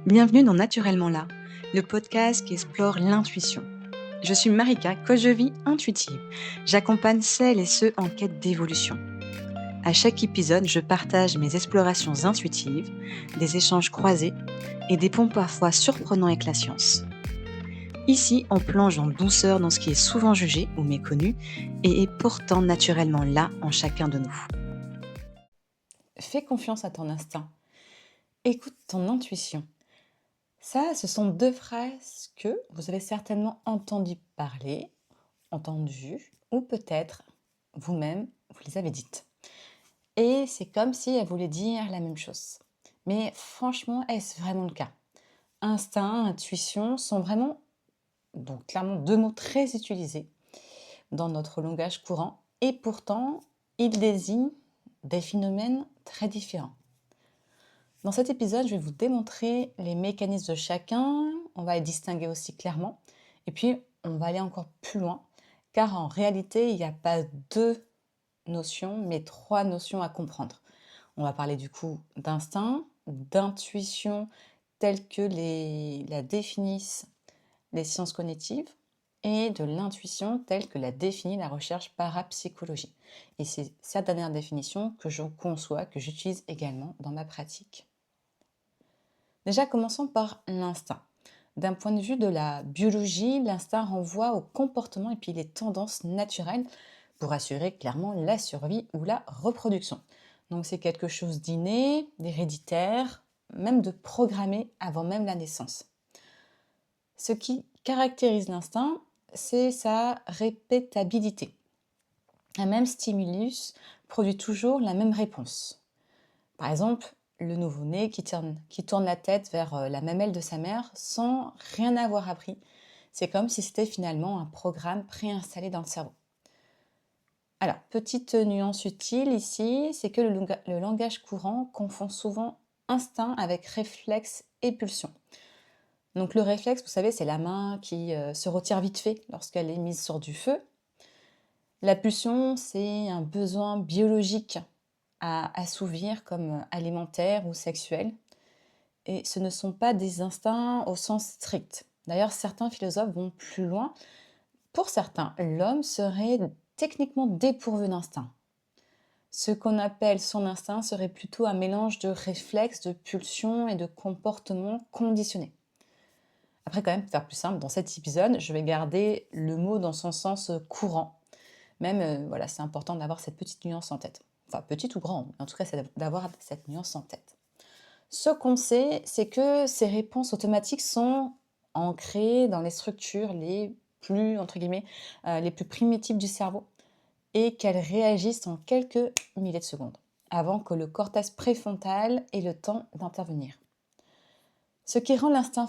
Bienvenue dans Naturellement là, le podcast qui explore l'intuition. Je suis Marika, coach de vie intuitive. J'accompagne celles et ceux en quête d'évolution. À chaque épisode, je partage mes explorations intuitives, des échanges croisés et des ponts parfois surprenants avec la science. Ici, on plonge en douceur dans ce qui est souvent jugé ou méconnu et est pourtant naturellement là en chacun de nous. Fais confiance à ton instinct. Écoute ton intuition. Ça, ce sont deux phrases que vous avez certainement entendu parler, entendues, ou peut-être vous-même, vous les avez dites. Et c'est comme si elles voulaient dire la même chose. Mais franchement, est-ce vraiment le cas? Instinct, intuition sont vraiment, donc clairement, deux mots très utilisés dans notre langage courant. Et pourtant, ils désignent des phénomènes très différents. Dans cet épisode, je vais vous démontrer les mécanismes de chacun, on va les distinguer aussi clairement, et puis on va aller encore plus loin, car en réalité, il n'y a pas deux notions, mais trois notions à comprendre. On va parler du coup d'instinct, d'intuition, telle que la définissent les sciences cognitives, et de l'intuition telle que la définit la recherche parapsychologie. Et c'est cette dernière définition que je conçois, que j'utilise également dans ma pratique. Déjà, commençons par l'instinct. D'un point de vue de la biologie, l'instinct renvoie au comportement et puis les tendances naturelles pour assurer clairement la survie ou la reproduction. Donc c'est quelque chose d'inné, d'héréditaire, même de programmé avant même la naissance. Ce qui caractérise l'instinct, c'est sa répétabilité. Un même stimulus produit toujours la même réponse. Par exemple, le nouveau-né qui tourne la tête vers la mamelle de sa mère sans rien avoir appris. C'est comme si c'était finalement un programme préinstallé dans le cerveau. Alors, petite nuance utile ici, c'est que le langage courant confond souvent instinct avec réflexe et pulsion. Donc le réflexe, vous savez, c'est la main qui se retire vite fait lorsqu'elle est mise sur du feu. La pulsion, c'est un besoin biologique à assouvir comme alimentaire ou sexuel. Et ce ne sont pas des instincts au sens strict. D'ailleurs, certains philosophes vont plus loin. Pour certains, l'homme serait techniquement dépourvu d'instinct. Ce qu'on appelle son instinct serait plutôt un mélange de réflexes, de pulsions et de comportements conditionnés. Après, quand même, pour faire plus simple, dans cet épisode, je vais garder le mot dans son sens courant. Même, voilà, c'est important d'avoir cette petite nuance en tête. Enfin, petite ou grande, mais en tout cas, c'est d'avoir cette nuance en tête. Ce qu'on sait, c'est que ces réponses automatiques sont ancrées dans les structures les plus, entre guillemets, les plus primitives du cerveau et qu'elles réagissent en quelques milliers de secondes, avant que le cortex préfrontal ait le temps d'intervenir. Ce qui rend l'instinct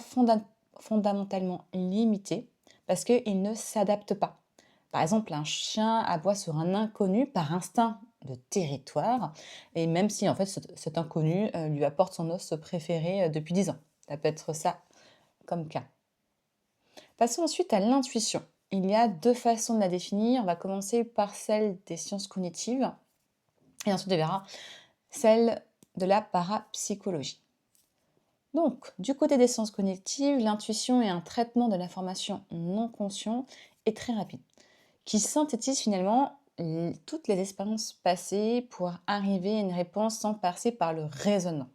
fondamentalement limité, parce qu'il ne s'adapte pas. Par exemple, un chien aboie sur un inconnu par instinct de territoire, et même si en fait cet inconnu lui apporte son os préféré depuis 10 ans. Ça peut être ça comme cas. Passons ensuite à l'intuition. Il y a deux façons de la définir. On va commencer par celle des sciences cognitives, et ensuite on verra celle de la parapsychologie. Donc, du côté des sciences cognitives, l'intuition est un traitement de l'information non conscient et très rapide, qui synthétise finalement toutes les expériences passées pour arriver à une réponse sans passer par le raisonnement.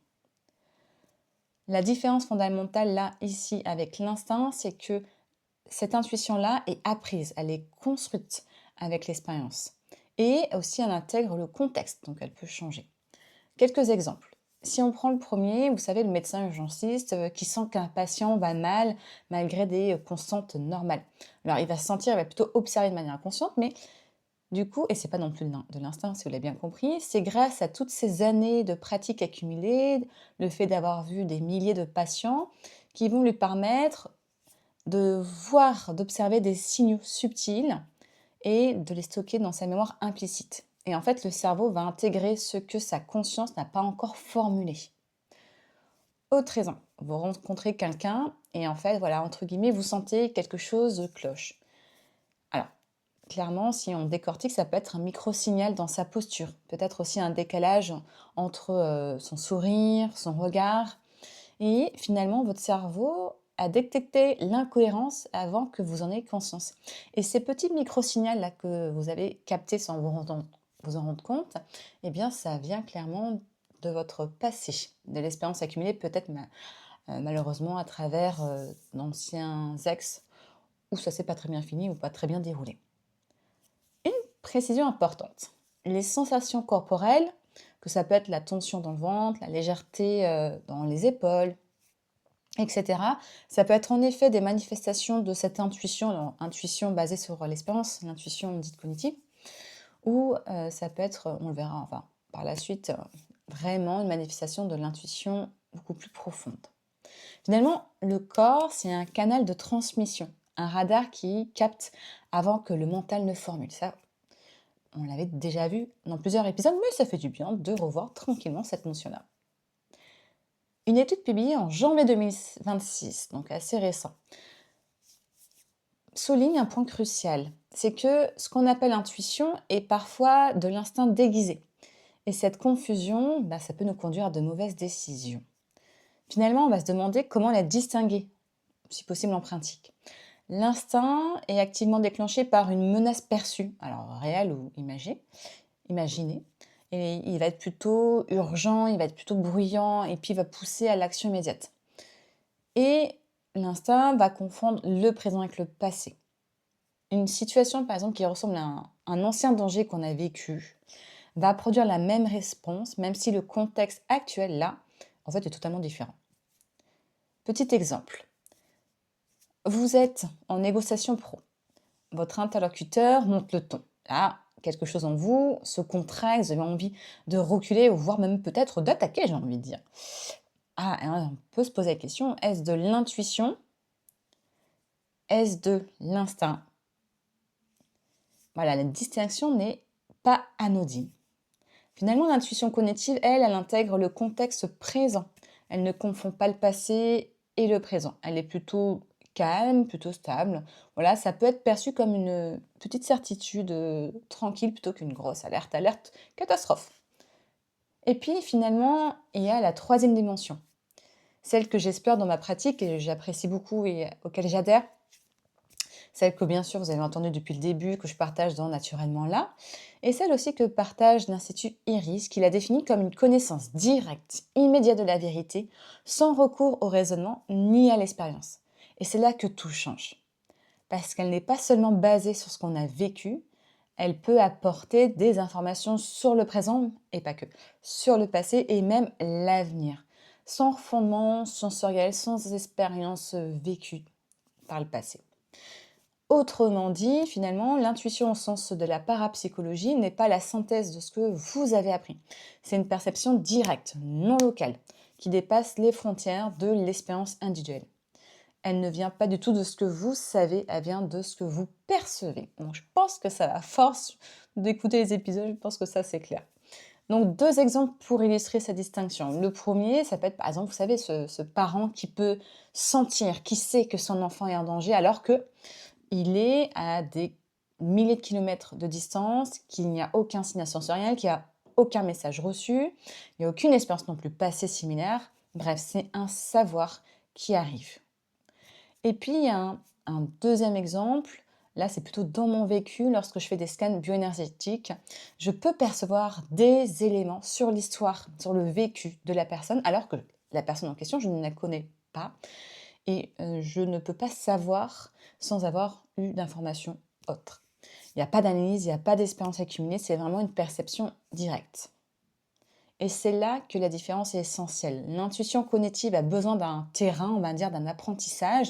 La différence fondamentale là, ici, avec l'instinct, c'est que cette intuition-là est apprise, elle est construite avec l'expérience. Et aussi, elle intègre le contexte, donc elle peut changer. Quelques exemples. Si on prend le premier, vous savez, le médecin urgentiste qui sent qu'un patient va mal malgré des constantes normales. Alors, il va se sentir, il va plutôt observer de manière inconsciente, mais du coup, et c'est pas non plus de l'instinct, si vous l'avez bien compris, c'est grâce à toutes ces années de pratique accumulée, le fait d'avoir vu des milliers de patients, qui vont lui permettre de voir, d'observer des signaux subtils et de les stocker dans sa mémoire implicite. Et en fait, le cerveau va intégrer ce que sa conscience n'a pas encore formulé. Autre exemple, vous rencontrez quelqu'un et en fait, voilà, entre guillemets, vous sentez quelque chose cloche. Alors, clairement, si on décortique, ça peut être un micro-signal dans sa posture, peut-être aussi un décalage entre son sourire, son regard. Et finalement, votre cerveau a détecté l'incohérence avant que vous en ayez conscience. Et ces petits micro-signaux là que vous avez captés sans vous en rendre compte, eh bien, ça vient clairement de votre passé, de l'expérience accumulée peut-être malheureusement à travers d'anciens ex où ça s'est pas très bien fini ou pas très bien déroulé. Une précision importante, les sensations corporelles, que ça peut être la tension dans le ventre, la légèreté dans les épaules, etc. Ça peut être en effet des manifestations de cette intuition, alors, intuition basée sur l'expérience, l'intuition dite cognitive, ou ça peut être, on le verra enfin, par la suite, vraiment une manifestation de l'intuition beaucoup plus profonde. Finalement, le corps, c'est un canal de transmission, un radar qui capte avant que le mental ne formule. Ça, on l'avait déjà vu dans plusieurs épisodes, mais ça fait du bien de revoir tranquillement cette notion-là. Une étude publiée en janvier 2026, donc assez récent, souligne un point crucial. C'est que ce qu'on appelle intuition est parfois de l'instinct déguisé. Et cette confusion, ça peut nous conduire à de mauvaises décisions. Finalement, on va se demander comment la distinguer, si possible en pratique. L'instinct est activement déclenché par une menace perçue, alors réelle ou imaginée, et il va être plutôt urgent, il va être plutôt bruyant, et puis il va pousser à l'action immédiate. Et l'instinct va confondre le présent avec le passé. Une situation, par exemple, qui ressemble à un ancien danger qu'on a vécu, va produire la même réponse, même si le contexte actuel, là, en fait, est totalement différent. Petit exemple. Vous êtes en négociation pro. Votre interlocuteur monte le ton. Là, quelque chose en vous se contracte, vous avez envie de reculer, ou voire même peut-être d'attaquer, j'ai envie de dire. Ah, et on peut se poser la question, est-ce de l'intuition? Est-ce de l'instinct? Voilà, la distinction n'est pas anodine. Finalement, l'intuition cognitive, elle intègre le contexte présent. Elle ne confond pas le passé et le présent. Elle est plutôt calme, plutôt stable. Voilà, ça peut être perçu comme une petite certitude tranquille plutôt qu'une grosse alerte, catastrophe. Et puis finalement, il y a la troisième dimension, celle que j'explore dans ma pratique et j'apprécie beaucoup et auquel j'adhère, celle que bien sûr vous avez entendue depuis le début, que je partage dans Naturellement là, et celle aussi que partage l'Institut Iris, qui la définit comme une connaissance directe, immédiate de la vérité, sans recours au raisonnement ni à l'expérience. Et c'est là que tout change. Parce qu'elle n'est pas seulement basée sur ce qu'on a vécu, elle peut apporter des informations sur le présent, et pas que, sur le passé et même l'avenir, sans fondement sensoriel, sans expérience vécue par le passé. Autrement dit, finalement, l'intuition au sens de la parapsychologie n'est pas la synthèse de ce que vous avez appris. C'est une perception directe, non locale, qui dépasse les frontières de l'expérience individuelle. Elle ne vient pas du tout de ce que vous savez, elle vient de ce que vous percevez. Donc je pense que ça, à force d'écouter les épisodes, je pense que ça c'est clair. Donc deux exemples pour illustrer cette distinction. Le premier, ça peut être par exemple, vous savez, ce parent qui peut sentir, qui sait que son enfant est en danger alors que il est à des milliers de kilomètres de distance, qu'il n'y a aucun signe sensoriel, qu'il n'y a aucun message reçu, il n'y a aucune expérience non plus passée similaire. Bref, c'est un savoir qui arrive. Et puis, il y a un deuxième exemple. Là, c'est plutôt dans mon vécu, lorsque je fais des scans bioénergétiques, je peux percevoir des éléments sur l'histoire, sur le vécu de la personne, alors que la personne en question, je ne la connais pas. Et je ne peux pas savoir sans avoir eu d'informations autres. Il n'y a pas d'analyse, il n'y a pas d'expérience accumulée, c'est vraiment une perception directe. Et c'est là que la différence est essentielle. L'intuition cognitive a besoin d'un terrain, on va dire, d'un apprentissage,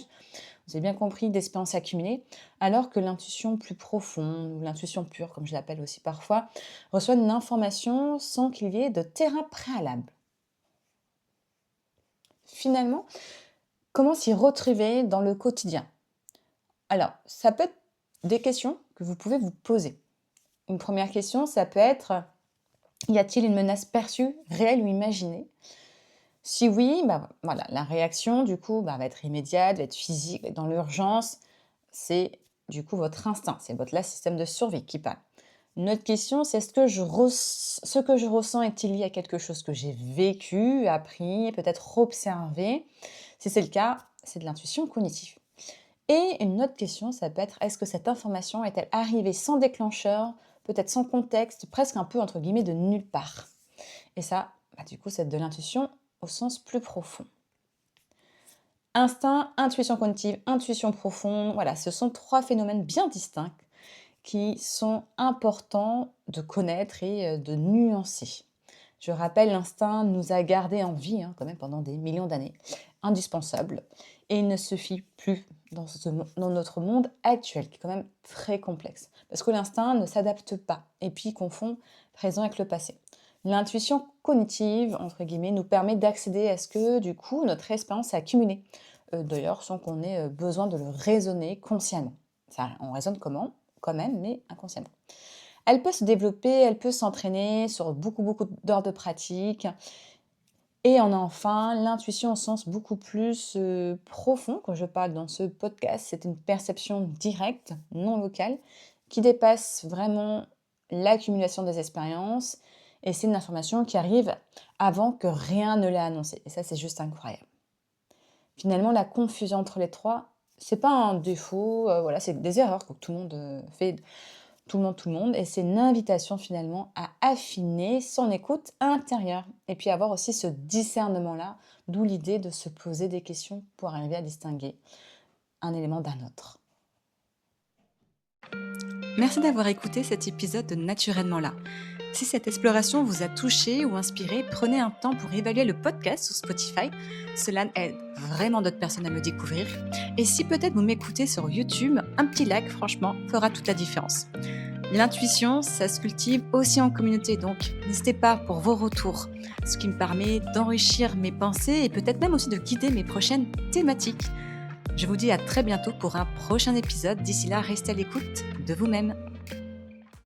vous avez bien compris, d'expérience accumulée, alors que l'intuition plus profonde, ou l'intuition pure, comme je l'appelle aussi parfois, reçoit une information sans qu'il y ait de terrain préalable. Finalement, comment s'y retrouver dans le quotidien? Alors, ça peut être des questions que vous pouvez vous poser. Une première question, ça peut être, y a-t-il une menace perçue, réelle ou imaginée? Si oui, voilà, la réaction, du coup, va être immédiate, va être physique, va être dans l'urgence. C'est, du coup, votre instinct, c'est votre là, système de survie qui parle. Une autre question, c'est ce que je ressens est-il lié à quelque chose que j'ai vécu, appris, peut-être observé? Si c'est le cas, c'est de l'intuition cognitive. Et une autre question, ça peut être est-ce que cette information est-elle arrivée sans déclencheur, peut-être sans contexte, presque un peu entre guillemets de nulle part? Et ça, du coup, c'est de l'intuition au sens plus profond. Instinct, intuition cognitive, intuition profonde, voilà, ce sont trois phénomènes bien distincts qui sont importants de connaître et de nuancer. Je rappelle, l'instinct nous a gardés en vie quand même pendant des millions d'années, indispensable. Et il ne suffit plus dans notre monde actuel, qui est quand même très complexe. Parce que l'instinct ne s'adapte pas et puis confond présent avec le passé. L'intuition cognitive, entre guillemets, nous permet d'accéder à ce que, du coup, notre expérience a accumulé. D'ailleurs, sans qu'on ait besoin de le raisonner consciemment. Ça, on raisonne comment? Quand même, mais inconsciemment. Elle peut se développer, elle peut s'entraîner sur beaucoup d'heures de pratique. Et enfin, l'intuition au sens beaucoup plus profond, quand je parle dans ce podcast, c'est une perception directe, non locale, qui dépasse vraiment l'accumulation des expériences. Et c'est une information qui arrive avant que rien ne l'ait annoncé. Et ça, c'est juste incroyable. Finalement, la confusion entre les trois, c'est pas un défaut, voilà, c'est des erreurs que tout le monde fait, tout le monde, et c'est une invitation finalement à affiner son écoute intérieure, et puis avoir aussi ce discernement-là, d'où l'idée de se poser des questions pour arriver à distinguer un élément d'un autre. Merci d'avoir écouté cet épisode de Naturellement là. Si cette exploration vous a touché ou inspiré, prenez un temps pour évaluer le podcast sur Spotify. Cela aide vraiment d'autres personnes à me découvrir. Et si peut-être vous m'écoutez sur YouTube, un petit like, franchement, fera toute la différence. L'intuition, ça se cultive aussi en communauté, donc n'hésitez pas pour vos retours, ce qui me permet d'enrichir mes pensées et peut-être même aussi de guider mes prochaines thématiques. Je vous dis à très bientôt pour un prochain épisode. D'ici là, restez à l'écoute de vous-même.